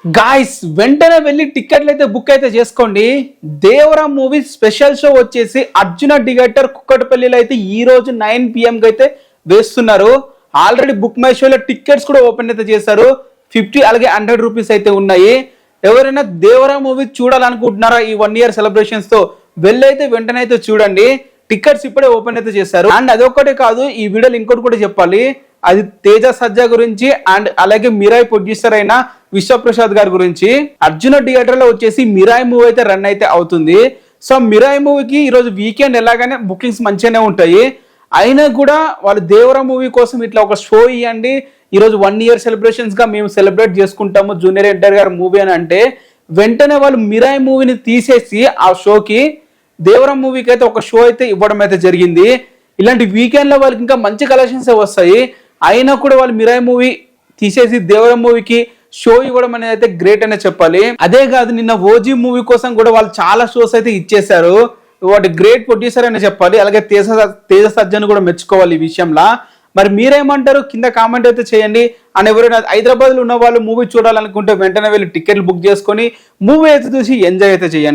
Guys వెంటనే వెళ్ళి టికెట్లు అయితే బుక్ అయితే చేసుకోండి. దేవరా మూవీ స్పెషల్ షో వచ్చేసి అర్జున థియేటర్ కుక్కటపల్లిలో అయితే ఈ రోజు 9 PM కి అయితే వేస్తున్నారు. ఆల్రెడీ బుక్ మై షోలో టికెట్స్ కూడా ఓపెన్ అయితే చేశారు. 50 అలాగే 100 రూపీస్ అయితే ఉన్నాయి. ఎవరైనా దేవరా మూవీ చూడాలనుకుంటున్నారా ఈ 1 year సెలబ్రేషన్స్ తో వెళ్ళైతే వెంటనే అయితే చూడండి. టికెట్స్ ఇప్పుడే ఓపెన్ అయితే చేశారు. అండ్ అదొక్కటే కాదు, ఈ వీడియోలో ఇంకోటి కూడా చెప్పాలి. అది తేజ సజ్జా గురించి అండ్ అలాగే మిరాయి ప్రొడ్యూసర్ అయిన విశ్వప్రసాద్ గారి గురించి. అర్జున థియేటర్ లో వచ్చేసి మిరాయి మూవీ అయితే రన్ అయితే అవుతుంది. సో మిరాయి మూవీకి ఈరోజు వీకెండ్ ఎలాగైనా బుకింగ్స్ మంచిగానే ఉంటాయి. అయినా కూడా వాళ్ళు దేవరా మూవీ కోసం ఇట్లా ఒక షో ఇవ్వండి, ఈరోజు 1 year సెలబ్రేషన్స్ గా మేము సెలబ్రేట్ చేసుకుంటాము జూనియర్ ఎన్టీఆర్ గారి మూవీ అని అంటే వెంటనే వాళ్ళు మిరాయి మూవీని తీసేసి ఆ షోకి దేవరా మూవీకి అయితే ఒక షో అయితే ఇవ్వడం అయితే జరిగింది. ఇలాంటి వీకెండ్ లో వాళ్ళకి ఇంకా మంచి కలెక్షన్స్ వస్తాయి. అయినా కూడా వాళ్ళు మిరాయి మూవీ తీసేసి దేవరా మూవీకి షో ఇవ్వడం అనేది అయితే గ్రేట్ అనే చెప్పాలి. అదే కాదు, నిన్న ఓజీ మూవీ కోసం కూడా వాళ్ళు చాలా షోస్ అయితే ఇచ్చేశారు. వాటి గ్రేట్ ప్రొడ్యూసర్ అనే చెప్పాలి. అలాగే తేజ సజ్జను కూడా మెచ్చుకోవాలి ఈ విషయంలో. మరి మీరేమంటారు కింద కామెంట్ అయితే చేయండి. అండ్ ఎవరైనా హైదరాబాద్ లో ఉన్న వాళ్ళు మూవీ చూడాలనుకుంటే వెంటనే వెళ్ళి టికెట్లు బుక్ చేసుకొని మూవీ అయితే చూసి ఎంజాయ్ అయితే చేయండి.